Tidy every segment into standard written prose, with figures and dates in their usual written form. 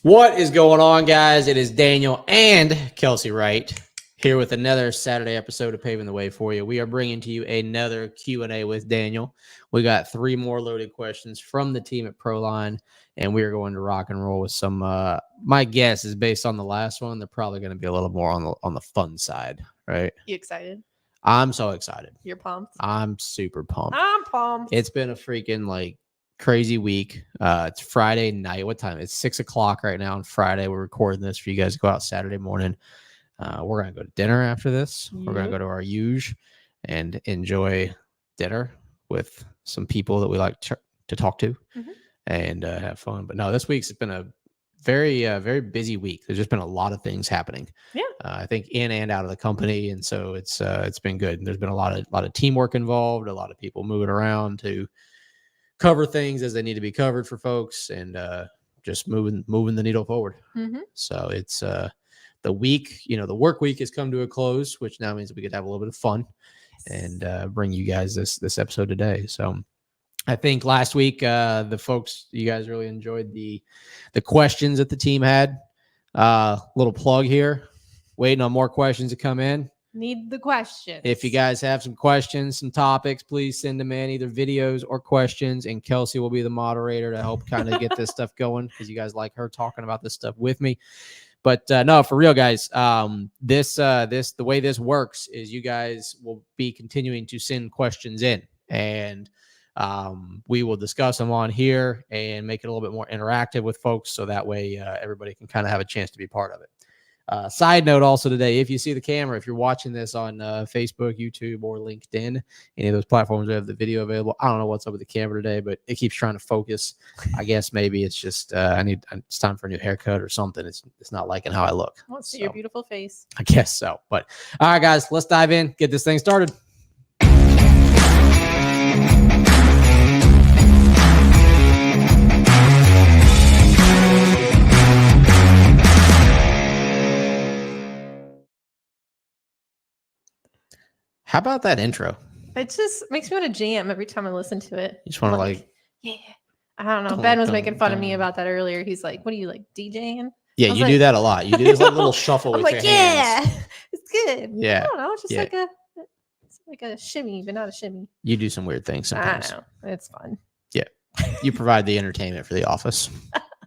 What is going on, guys? It is Daniel and Kelsey Wright here with another Saturday episode of Paving the Way for you. We are bringing to you another Q&A with Daniel. We got 3 more loaded questions from the team at Proline, and we are going to rock and roll with some. My guess is based on the last one, they're probably going to be a little more on the fun side, right? You excited? I'm so excited. You're pumped? I'm super pumped. I'm pumped. It's been a freaking crazy week. It's Friday night. What time? It's 6 o'clock right now on Friday. We're recording this for you guys to go out Saturday morning. We're going to go to dinner after this. We're going to go to our huge and enjoy dinner with some people that we like to talk to and have fun. But no, this week's been a very, very busy week. There's just been a lot of things happening. Yeah. I think in and out of the company. And so it's been good. There's been a lot of teamwork involved, a lot of people moving around to cover things as they need to be covered for folks, and just moving the needle forward. So it's the week, the work week has come to a close, which now means we could have a little bit of fun and bring you guys this episode today. So I think last week, the folks, you guys really enjoyed the questions that the team had. Little plug here, waiting on more questions to come in. Need the questions. If you guys have some questions, some topics, please send them in, either videos or questions, and Kelsey will be the moderator to help kind of get this stuff going, because you guys like her talking about this stuff with me. But no, for real, guys, the way this works is you guys will be continuing to send questions in, and we will discuss them on here and make it a little bit more interactive with folks, so that way everybody can kind of have a chance to be part of it. Side note also today, if you see the camera, if you're watching this on Facebook, YouTube, or LinkedIn, any of those platforms that have the video available, I don't know what's up with the camera today, but it keeps trying to focus. I guess maybe it's just it's time for a new haircut or something. It's not liking how I look. I want to see your beautiful face. I guess so. But all right, guys, let's dive in, get this thing started. How about that intro? It just makes me want to jam every time I listen to it. You just want to yeah. I don't know. Ben was making fun of me about that earlier. He's like, "What are you, like, DJing?" Yeah, you do that a lot. You do this little shuffle with your hands. Yeah, it's good. Yeah, I don't know. It's just like a shimmy, but not a shimmy. You do some weird things sometimes. I know. It's fun. Yeah, you provide the entertainment for the office.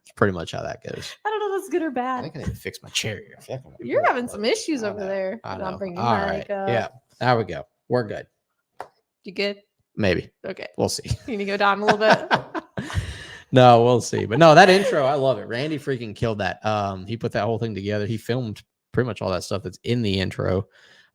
It's pretty much how that goes. I don't know if that's good or bad. I think I need to fix my chair here. You're having some issues over there. I know. Bringing all right. Yeah, there we go. We're good. You good? Maybe. Okay. We'll see. You need to go down a little bit. No, we'll see. But no, that intro, I love it. Randy freaking killed that. He put that whole thing together. He filmed pretty much all that stuff that's in the intro.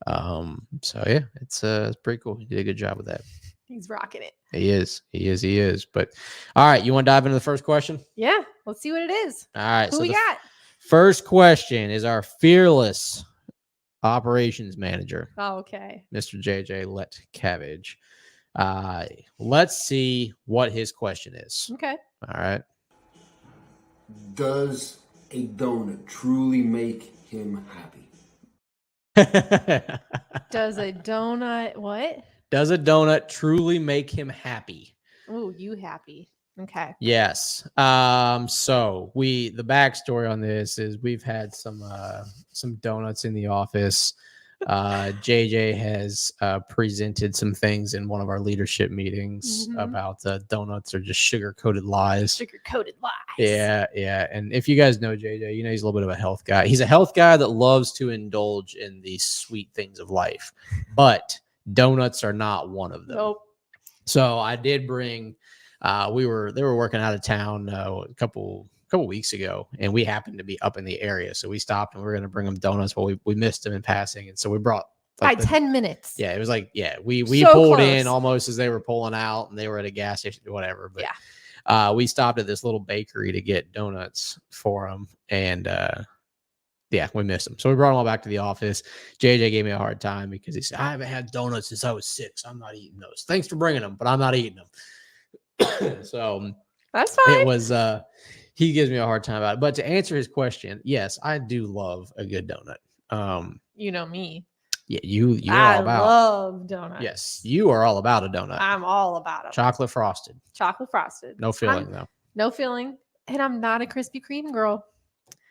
So yeah, it's pretty cool. He did a good job with that. He's rocking it. He is. But all right, you want to dive into the first question? Yeah, let's see what it is. All right. Who we got? First question is our fearless operations manager. Oh, okay. Mr. JJ Letcavage. Let's see what his question is. Okay. All right. Does a donut truly make him happy? Does a donut what? Does a donut truly make him happy? Oh, you happy. Okay. Yes. So the backstory on this is we've had some donuts in the office. JJ has presented some things in one of our leadership meetings about donuts are just sugar-coated lies. Sugar-coated lies. Yeah. And if you guys know JJ, he's a little bit of a health guy. He's a health guy that loves to indulge in the sweet things of life, but donuts are not one of them. Nope. So I did bring. They were working out of town a couple weeks ago, and we happened to be up in the area, so we stopped and we were going to bring them donuts. Well, we missed them in passing, and so we brought by 10 minutes. Yeah, it was we so pulled close. in almost as they were pulling out, and they were at a gas station or whatever. But we stopped at this little bakery to get donuts for them, and we missed them. So we brought them all back to the office. JJ gave me a hard time because he said, "I haven't had donuts since I was 6. I'm not eating those. Thanks for bringing them, but I'm not eating them." So that's fine. It was he gives me a hard time about it. But to answer his question, yes, I do love a good donut. You know me. Yeah, you're all about. I love donuts. Yes, you are all about a donut. I'm all about it. Chocolate frosted. Chocolate frosted. No filling though. No filling, and I'm not a Krispy Kreme girl.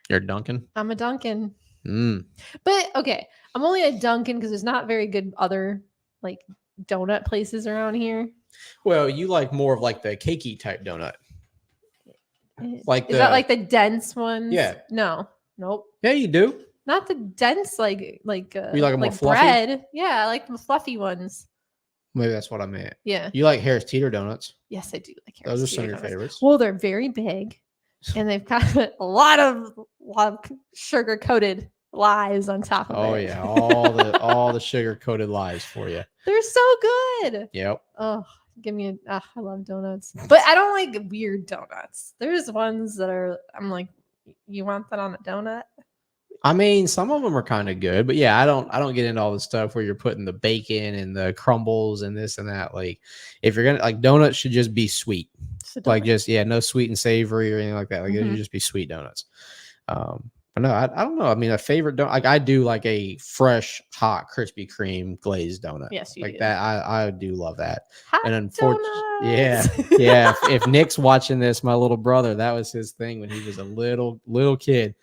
You're Dunkin'? I'm a Dunkin'. Mm. But okay, I'm only a Dunkin' because there's not very good other like donut places around here. Well, you like more of like the cakey type donut. Like Is that like the dense ones? Yeah. No. Nope. Yeah, you do. Not the dense like You like it more fluffy? bread. Yeah, I like the fluffy ones. Maybe that's what I meant. Yeah. You like Harris Teeter donuts? Yes, I do like Those are Harris some of Teeter your donuts. favorites. Well, they're very big, and they've got a lot of sugar coated lies on top of it. Oh yeah, all the sugar coated lies for you. They're so good. Yep. Oh, give me I love donuts, but I don't like weird donuts. There's ones that are. I'm like, you want that on a donut? I mean, some of them are kind of good, but yeah, I don't get into all the stuff where you're putting the bacon and the crumbles and this and that. Like, if you're gonna like donuts, should just be sweet. Like just no sweet and savory or anything like that. Like it should just be sweet donuts. But no, I don't know. I mean, a favorite donut, like I do like a fresh, hot, Krispy Kreme glazed donut. Yes, you like do. that. I do love that. Hot And unfortunately, donuts. yeah. If Nick's watching this, my little brother, that was his thing when he was a little kid.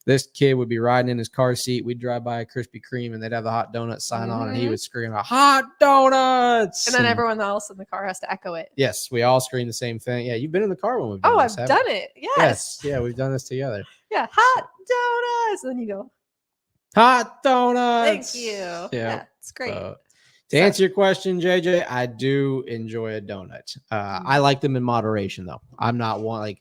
This kid would be riding in his car seat. We'd drive by a Krispy Kreme and they'd have the hot donut sign on, and he would scream out, "Hot donuts!" And then everyone else in the car has to echo it. Yes, we all scream the same thing. Yeah, you've been in the car when we've done Oh, this, I've done it. Yes. Yeah, we've done this together. Yeah, hot donuts. And then you go, Hot donuts. thank you. Yeah, Yeah, it's great. To answer your question, JJ, I do enjoy a donut. I like them in moderation, though. I'm not one like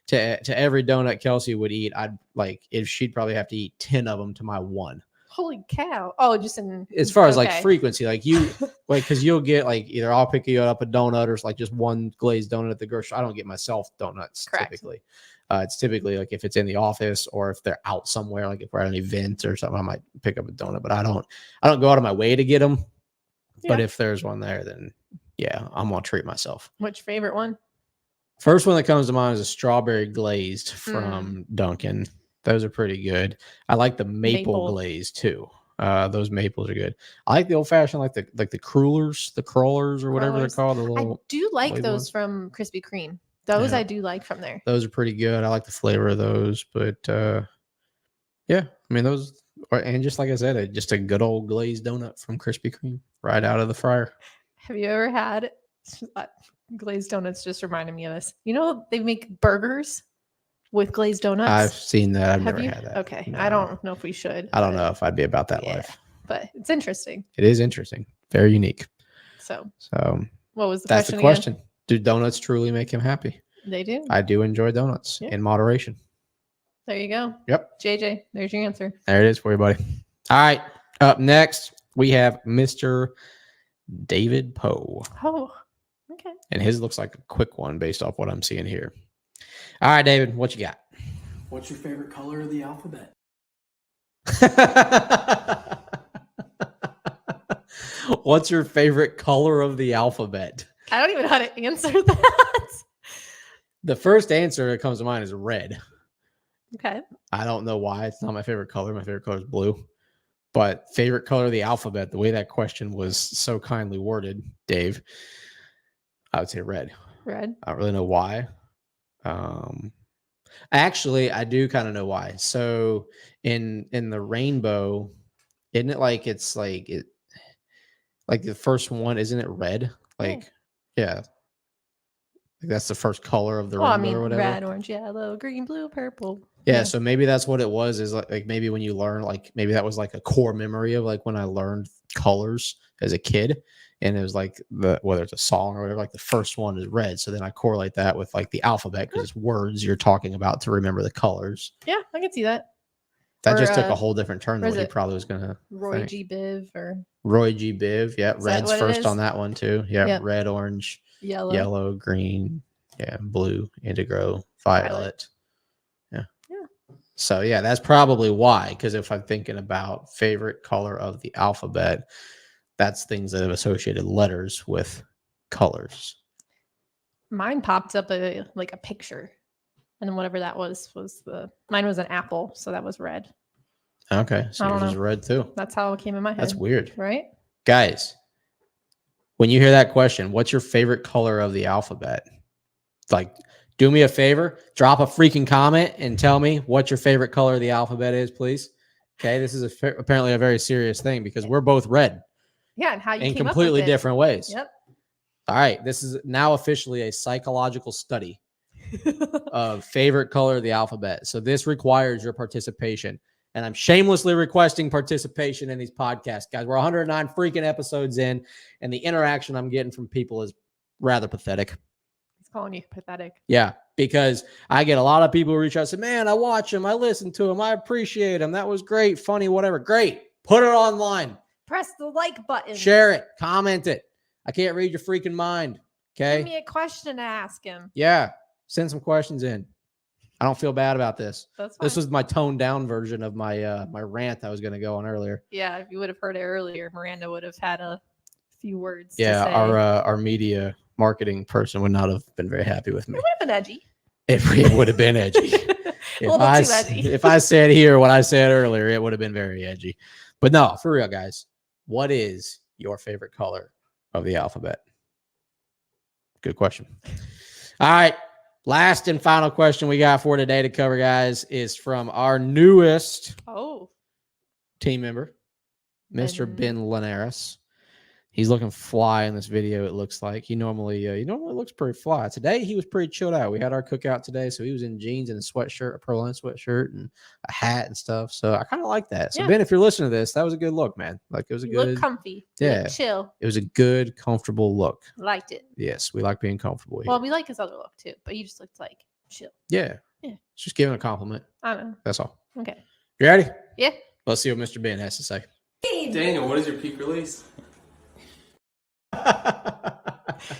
to every donut Kelsey would eat. I'd like if she'd probably have to eat 10 of them to my one. Holy cow! Oh, just in as far as like frequency, like you like because you'll get like either I'll pick you up a donut or it's like just one glazed donut at the grocery. I don't get myself donuts typically. It's typically like if it's in the office or if they're out somewhere, like if we're at an event or something, I might pick up a donut. But I don't go out of my way to get them. Yeah. But if there's one there, then yeah, I'm gonna treat myself. Which favorite one? First one that comes to mind is a strawberry glazed from Dunkin'. Those are pretty good. I like the maple glaze too. Those maples are good. I like the old fashioned, like the crullers or whatever they're called. The little I do like those ones from Krispy Kreme. Those I do like from there. Those are pretty good. I like the flavor of those, but yeah, I mean those. And just like I said, just a good old glazed donut from Krispy Kreme, right out of the fryer. Have you ever had glazed donuts? Just reminded me of this. You know they make burgers with glazed donuts. I've seen that. I've never had that. Okay, no. I don't know if we should. I don't know if I'd be about that life, but it's interesting. It is interesting, very unique. So what was the that's question? The question. Again? Do donuts truly make him happy? They do. I do enjoy donuts in moderation. There you go. Yep. JJ, there's your answer. There it is for you, buddy. All right. Up next, we have Mr. David Poe. Oh, okay. And his looks like a quick one based off what I'm seeing here. All right, David, what you got? What's your favorite color of the alphabet? What's your favorite color of the alphabet? I don't even know how to answer that. The first answer that comes to mind is red. Okay. I don't know why. It's not my favorite color. My favorite color is blue. But favorite color of the alphabet, the way that question was so kindly worded, Dave, I would say red. Red. I don't really know why. Actually, I do kind of know why. So in the rainbow, isn't it like it's like it like the first one, isn't it red? Like, yeah. Like that's the first color of the rainbow or whatever. Red, orange, yellow, green, blue, purple. Yeah, so maybe that's what it was, is like maybe when you learn, like maybe that was like a core memory of like when I learned colors as a kid, and it was like whether it's a song or whatever, like the first one is red. So then I correlate that with like the alphabet because it's words you're talking about to remember the colors. Yeah, I can see that. That just took a whole different turn than what he probably was gonna Roy G. Biv or Roy G. Biv. Yeah, red's first on that one too. Yeah, red, orange, yellow, green, blue, indigo, violet. So yeah, that's probably why. Because if I'm thinking about favorite color of the alphabet, that's things that have associated letters with colors. Mine popped up a picture, and then whatever that was mine was an apple, so that was red. Okay, so yours is red too. That's how it came in my head. That's weird, right? Guys, when you hear that question, what's your favorite color of the alphabet? Like, Do me a favor, drop a freaking comment and tell me what your favorite color of the alphabet is, please. Okay, this is apparently a very serious thing because we're both red Yeah, and how you in came completely up with it. different ways. Yep. All right, this is now officially a psychological study of favorite color of the alphabet. So this requires your participation. And I'm shamelessly requesting participation in these podcasts, guys. We're 109 freaking episodes in, and the interaction I'm getting from people is rather pathetic. He's calling you pathetic. Yeah, because I get a lot of people who reach out and say, man, I watch him, I listen to him, I appreciate him. That was great, funny, whatever. Great. Put it online. Press the like button. Share it. Comment it. I can't read your freaking mind. Okay. Give me a question to ask him. Yeah. Send some questions in. I don't feel bad about this. That's fine. This was my toned down version of my my rant I was going to go on earlier. Yeah, if you would have heard it earlier, Miranda would have had a few words to Yeah, say. our media marketing person would not have been very happy with me. It would have been edgy. It would have been edgy. A little bit too edgy. If I said here what I said earlier, it would have been very edgy. But no, for real, guys, what is your favorite color of the alphabet? Good question. All right. Last and final question we got for today to cover, guys, is from our newest team member, Mr. Ben Linares. He's looking fly in this video, it looks like. He normally looks pretty fly. Today, he was pretty chilled out. We had our cookout today, so he was in jeans and a sweatshirt, a Proline sweatshirt, and a hat and stuff. So I kind of like that. So, Ben, if you're listening to this, that was a good look, man. Like, it was a good look comfy. Yeah. Look chill. It was a good, comfortable look. Liked it. Yes, we like being comfortable here. Well, we like his other look, too, but he just looked like chill. Yeah. Yeah. Just giving a compliment. I don't know. That's all. Okay. You ready? Yeah. Let's see what Mr. Ben has to say. Daniel, what is your peak release?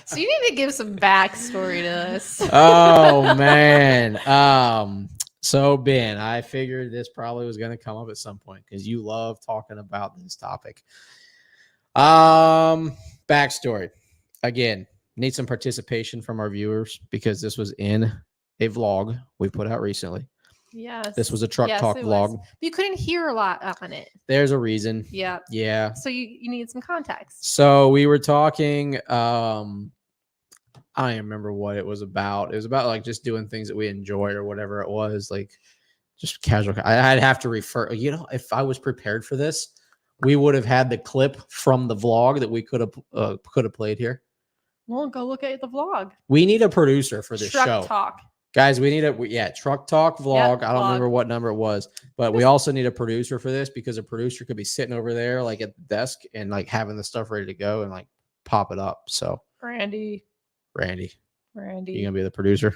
So you need to give some backstory to this. Oh man. So Ben, I figured this probably was going to come up at some point because you love talking about this topic. Backstory. Again, need some participation from our viewers because this was in a vlog we put out recently. Yes. This was a truck talk vlog. But you couldn't hear a lot on it. There's a reason. Yeah. Yeah. So you need some context. So we were talking, I don't even remember what it was about. It was about like just doing things that we enjoy or whatever it was, like just casual. I'd have to refer, if I was prepared for this, we would have had the clip from the vlog that we could have played here. Well, go look at the vlog. We need a producer for this Truck show. Talk. Guys, we need truck talk vlog. Yep, I don't remember what number it was, but we also need a producer for this because a producer could be sitting over there like at the desk and like having the stuff ready to go and like pop it up. So Randy, you gonna be the producer?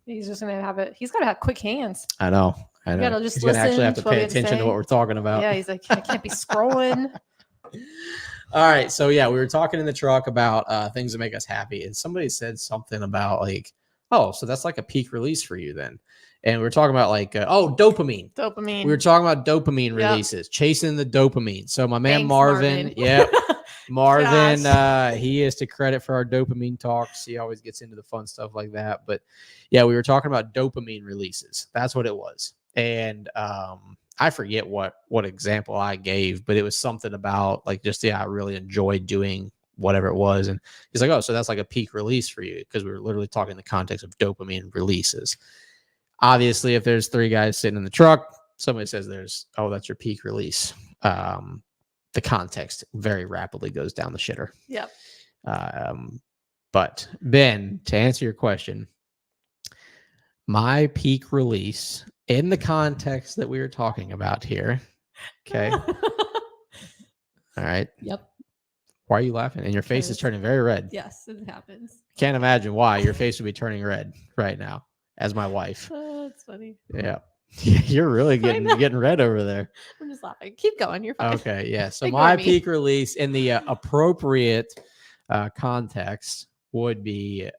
He's just gonna have it. He's gotta have quick hands. I know. You gotta just He's gonna actually have to listen to what pay we have to attention to say. what we're talking about. Yeah, he's like, I can't be scrolling. All right. So yeah, we were talking in the truck about things that make us happy. And somebody said something about like, oh, so that's like a peak release for you then. And we were talking about like, dopamine. Dopamine. We were talking about dopamine Yep. releases, chasing the dopamine. So my man Thanks, Marvin. Yeah. Marvin, Gosh. he is to credit for our dopamine talks. He always gets into the fun stuff like that. But yeah, we were talking about dopamine releases. That's what it was. And I forget what example I gave, but it was something about like just, I really enjoyed doing whatever it was. And he's like, oh, so that's like a peak release for you, because we were literally talking in the context of dopamine releases. Obviously, if there's three guys sitting in the truck, somebody says that's your peak release. The context very rapidly goes down the shitter. Yep. But Ben, to answer your question, my peak release in the context that we were talking about here. Okay. All right. Yep. Why are you laughing? And your face is turning very red. Yes, it happens. Can't imagine why your face would be turning red right now as my wife. That's funny. Yeah. You're really getting red over there. I'm just laughing. Keep going. You're fine. Okay. Yeah. So Ignore my me. peak release in the appropriate context would be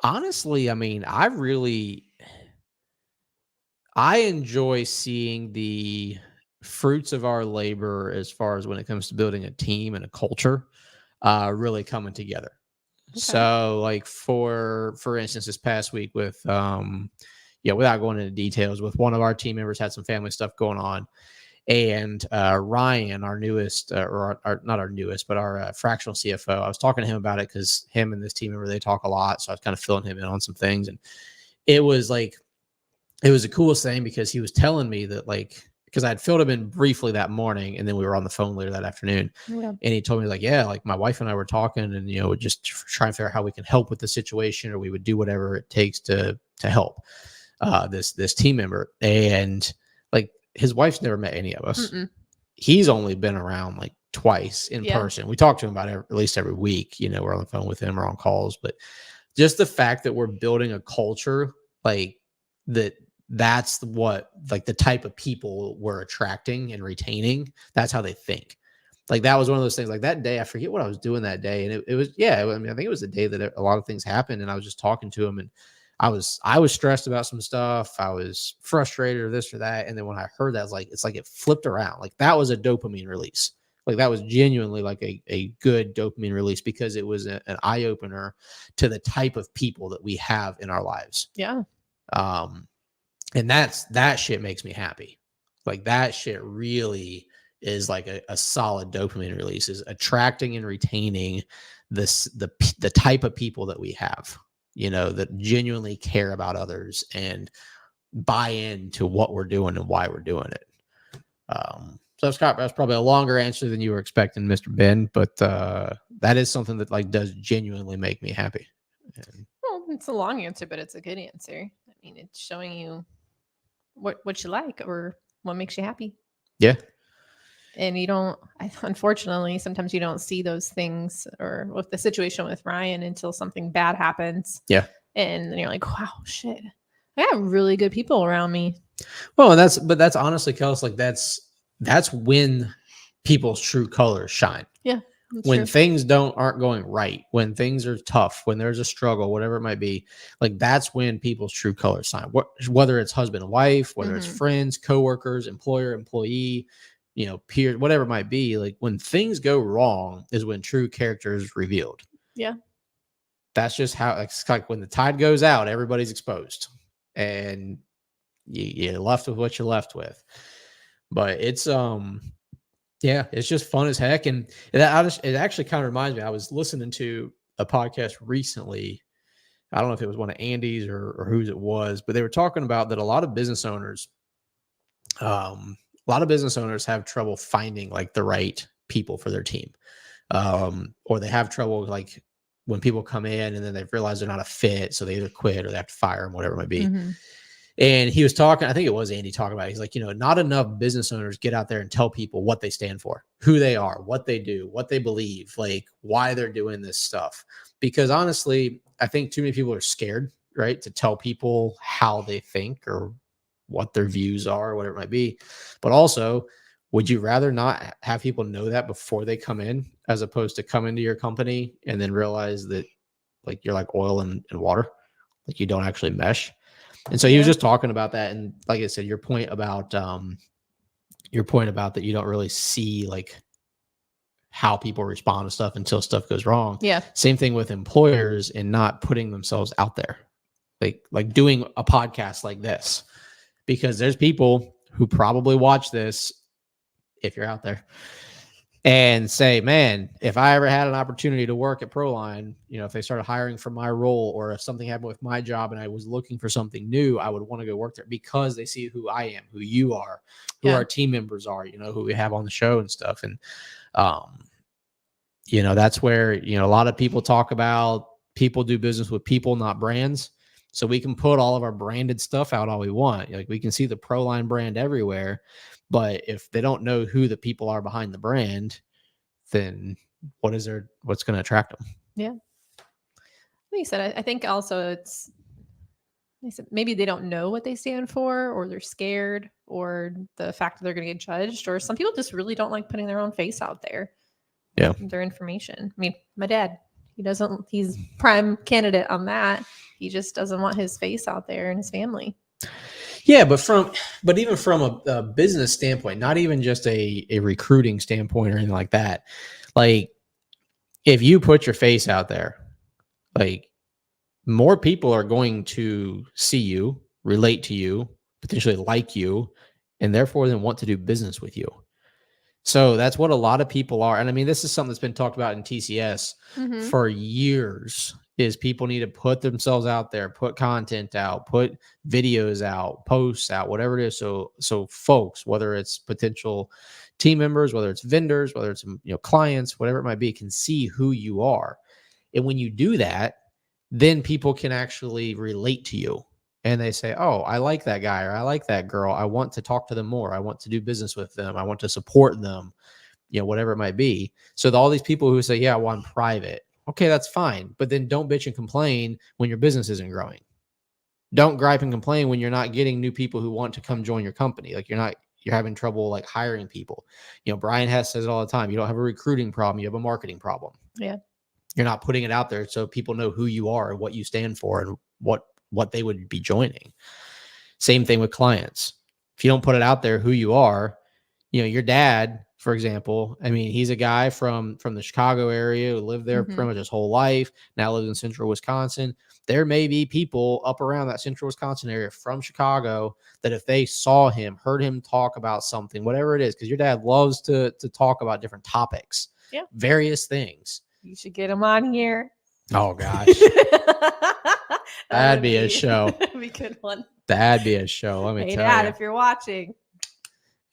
honestly, I mean, I enjoy seeing the fruits of our labor as far as when it comes to building a team and a culture really coming together. Okay. So like for instance, this past week with without going into details, with one of our team members had some family stuff going on, And Ryan, our newest, or not our newest, but our fractional CFO, I was talking to him about it because him and this team member, they talk a lot. So I was kind of filling him in on some things. And it was like, it was the coolest thing because he was telling me that, like, because I had filled him in briefly that morning and then we were on the phone later that afternoon. Yeah. And he told me, like, yeah, like my wife and I were talking and, just trying to figure out how we can help with the situation, or we would do whatever it takes to help this team member. And like, his wife's never met any of us. Mm-mm. He's only been around like twice in person. We talk to him about at least every week. We're on the phone with him or on calls. But just the fact that we're building a culture like that's what, like, the type of people we're attracting and retaining. That's how they think. Like, that was one of those things. Like, that day, I forget what I was doing that day. And it was, I mean, I think it was the day that a lot of things happened. And I was just talking to him, and I was stressed about some stuff. I was frustrated or this or that. And then when I heard that, it's like it flipped around. Like, that was a dopamine release. Like, that was genuinely like a good dopamine release, because it was an eye opener to the type of people that we have in our lives. Yeah. And that shit makes me happy. Like, that shit really is like a solid dopamine release, is attracting and retaining the type of people that we have, that genuinely care about others and buy into what we're doing and why we're doing it. So Scott, that's probably a longer answer than you were expecting, Mr. Ben, but that is something that, like, does genuinely make me happy. Well, it's a long answer, but it's a good answer. I mean, it's showing you what you like or what makes you happy. Yeah. And unfortunately, sometimes you don't see those things, or with the situation with Ryan, until something bad happens. Yeah. And then you're like, wow, shit, I have really good people around me. Well, that's honestly, Kels, like, that's when people's true colors shine. Yeah. When true. things aren't going right, when things are tough, when there's a struggle, whatever it might be, like, that's when people's true colors shine. Whether it's husband and wife, whether it's friends, coworkers, employer, employee, peers, whatever it might be, like, when things go wrong is when true character is revealed. Yeah. That's just how, it's like when the tide goes out, everybody's exposed, and you're left with what you're left with. But it's it's just fun as heck. And it actually kind of reminds me, I was listening to a podcast recently. I don't know if it was one of Andy's or whose it was, but they were talking about that a lot of business owners have trouble finding, like, the right people for their team. Or they have trouble, like, when people come in and then they realize they're not a fit, so they either quit or they have to fire them, whatever it might be. Mm-hmm. And he was talking, I think it was Andy talking about it. He's like, not enough business owners get out there and tell people what they stand for, who they are, what they do, what they believe, like, why they're doing this stuff. Because honestly, I think too many people are scared, right, to tell people how they think or what their views are, or whatever it might be. But also, would you rather not have people know that before they come in, as opposed to come into your company and then realize that, like, you're like oil and water, like, you don't actually mesh? And so he was just talking about that. And like I said, your point about that you don't really see, like, how people respond to stuff until stuff goes wrong. Yeah. Same thing with employers and not putting themselves out there, like doing a podcast like this, because there's people who probably watch this, if you're out there, and say, man, if I ever had an opportunity to work at Proline, if they started hiring for my role, or if something happened with my job and I was looking for something new, I would want to go work there, because they see who I am, who you are, who our team members are, who we have on the show and stuff. And, that's where, a lot of people talk about people do business with people, not brands. So we can put all of our branded stuff out all we want. Like, we can see the Proline brand everywhere. But if they don't know who the people are behind the brand, then what's going to attract them? Yeah. Like you said, I think also maybe they don't know what they stand for, or they're scared, or the fact that they're going to get judged, or some people just really don't like putting their own face out there. Yeah. Their information. I mean, my dad, he's prime candidate on that. He just doesn't want his face out there and his family. Yeah, but even from a business standpoint, not even just a recruiting standpoint or anything like that. Like, if you put your face out there, like, more people are going to see you, relate to you, potentially like you, and therefore then want to do business with you. So that's what a lot of people are. And I mean, this is something that's been talked about in TCS for years, is people need to put themselves out there, put content out, put videos out, posts out, whatever it is. So folks, whether it's potential team members, whether it's vendors, whether it's clients, whatever it might be, can see who you are. And when you do that, then people can actually relate to you. And they say, oh, I like that guy or I like that girl. I want to talk to them more. I want to do business with them. I want to support them, whatever it might be. So all these people who say, yeah, well, I'm private. Okay, that's fine. But then don't bitch and complain when your business isn't growing. Don't gripe and complain when you're not getting new people who want to come join your company. Like you're having trouble like hiring people. Brian Hess says it all the time. You don't have a recruiting problem. You have a marketing problem. Yeah. You're not putting it out there so people know who you are and what you stand for and what they would be joining. Same thing with clients. If you don't put it out there who you are, your dad, for example, I mean, he's a guy from the Chicago area who lived there pretty much his whole life, now lives in central Wisconsin. There may be people up around that central Wisconsin area from Chicago that if they saw him, heard him talk about something, whatever it is, because your dad loves to talk about different topics, various things. You should get him on here. Oh, gosh. That'd be a show. That'd be a good one. That'd be a show. Let me tell Dad, you. if you're watching.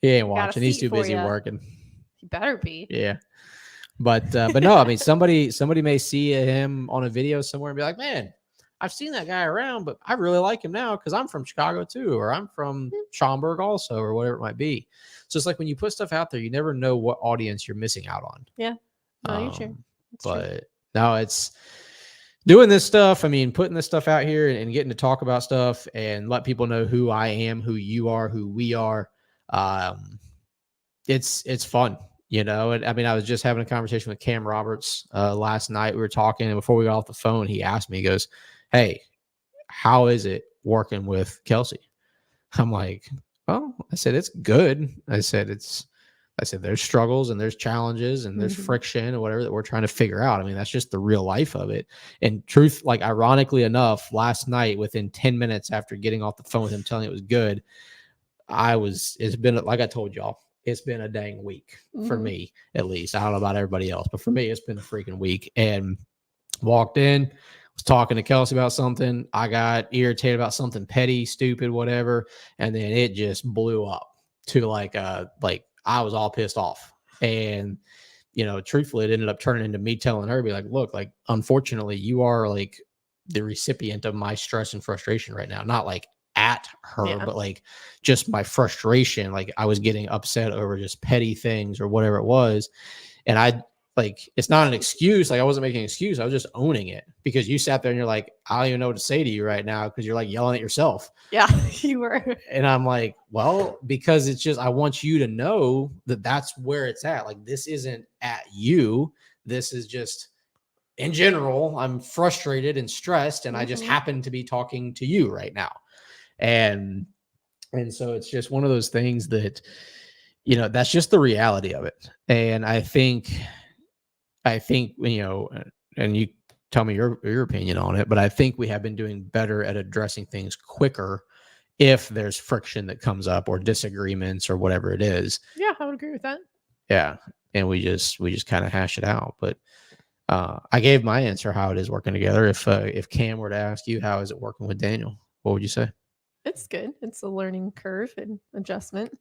He ain't watching. He's too busy ya. working. He better be. Yeah. But no, I mean, somebody may see him on a video somewhere and be like, man, I've seen that guy around, but I really like him now because I'm from Chicago too, or I'm from Schaumburg also, or whatever it might be. So it's like when you put stuff out there, you never know what audience you're missing out on. Yeah. No, you're true. But no, it's doing this stuff. I mean, putting this stuff out here and getting to talk about stuff and let people know who I am, who you are, who we are. It's fun, And I mean, I was just having a conversation with Cam Roberts last night. We were talking, and before we got off the phone, he asked me, he goes, hey, how is it working with Kelsey? I'm like, well, I said, it's good. I said, there's struggles and there's challenges and there's friction or whatever that we're trying to figure out. I mean, that's just the real life of it. And truth, like ironically enough, last night, within 10 minutes after getting off the phone with him, telling it was good, it's been, like I told y'all, it's been a dang week for me, at least. I don't know about everybody else, but for me, it's been a freaking week. And walked in, was talking to Kelsey about something. I got irritated about something petty, stupid, whatever. And then it just blew up to like I was all pissed off. And, truthfully, it ended up turning into me telling her, be like, look, like, unfortunately, you are like the recipient of my stress and frustration right now. Not like at her, but like just my frustration. Like I was getting upset over just petty things or whatever it was. And it's not an excuse. Like I wasn't making an excuse. I was just owning it because you sat there and you're like, I don't even know what to say to you right now. Cause you're like yelling at yourself. Yeah, you were. And I'm like, well, because it's just, I want you to know that that's where it's at. Like, this isn't at you. This is just in general. I'm frustrated and stressed. And I just happen to be talking to you right now. And so it's just one of those things that, that's just the reality of it. And I think, and you tell me your opinion on it, but I think we have been doing better at addressing things quicker if there's friction that comes up or disagreements or whatever it is. Yeah, I would agree with that. Yeah. And we just kind of hash it out. But I gave my answer how it is working together. If Cam were to ask you, how is it working with Daniel? What would you say? It's good. It's a learning curve and adjustment.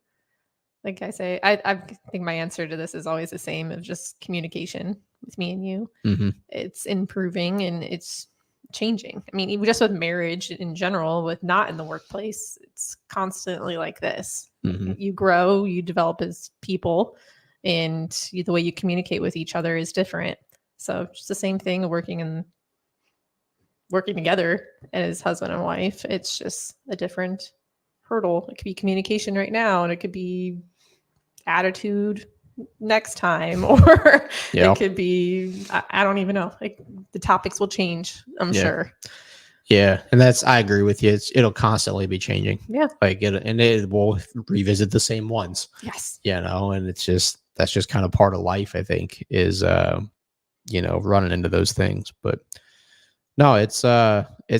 Like I say, I think my answer to this is always the same of just communication with me and you. It's improving and it's changing. I mean, even just with marriage in general, with not in the workplace, it's constantly like this. You grow, you develop as people, and the way you communicate with each other is different. So it's the same thing working together as husband and wife. It's just a different hurdle. It could be communication right now, and it could be attitude next time, or it could be, I don't even know. Like the topics will change, I'm sure. Yeah. And I agree with you. It'll constantly be changing. Yeah. Like it will revisit the same ones. Yes. And that's just kind of part of life, I think, is, running into those things. But no, it's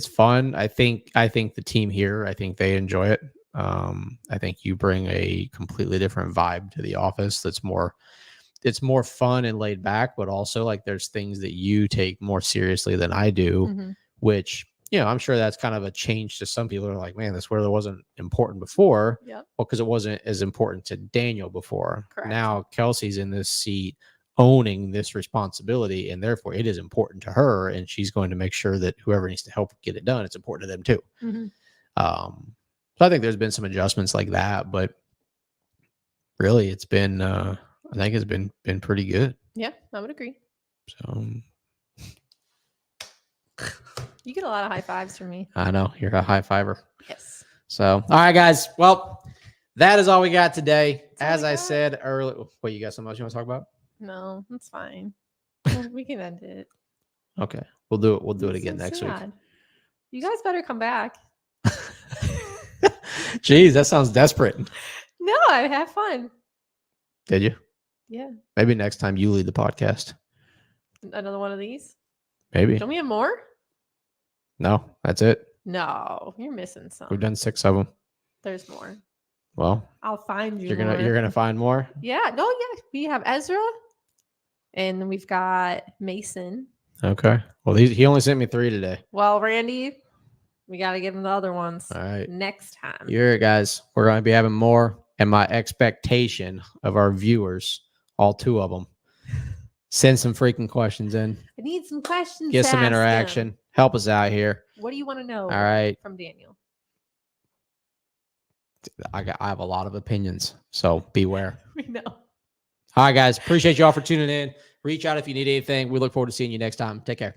fun. I think the team here, I think they enjoy it. I think you bring a completely different vibe to the office. It's more fun and laid back, but also like there's things that you take more seriously than I do, Mm-hmm. which, I'm sure that's kind of a change to some people who are like, man, this weather wasn't important before. Yep. Well, because it wasn't as important to Daniel before. Correct. Now Kelsey's in this seat owning this responsibility, and therefore it is important to her, and she's going to make sure that whoever needs to help get it done, it's important to them too. Mm-hmm. So I think there's been some adjustments like that, but really it's been I think it's been pretty good. Yeah, I would agree. So You get a lot of high fives from me. I know you're a high fiver. Yes. So, all right, guys. Well, that is all we got today. That's all As we I got. said earlier, wait, you got something else you want to talk about? No, that's fine. We can end it. Okay, we'll do it. We'll do it I'm again so next sad. You guys better come back. week. Jeez, that sounds desperate. No, I have fun. Did you? Yeah. Maybe next time you lead the podcast. Another one of these. Maybe. Don't we have more? No, that's it. No, you're missing some. We've done 6 of them. There's more. Well, I'll find you. you're more. gonna find more. Yeah. No. Yeah. We have Ezra, and we've got Mason. Okay. Well, he only sent me 3 today. Well, Randy, we got to give him the other ones All right. next time. You hear it, guys. We're going to be having more. And my expectation of our viewers, all 2 of them, send some freaking questions in. I need some questions. Get to some ask interaction. him. Help us out here. What do you want to know? All right. From Daniel. I have a lot of opinions, so beware. We know. All right, guys. Appreciate y'all for tuning in. Reach out if you need anything. We look forward to seeing you next time. Take care.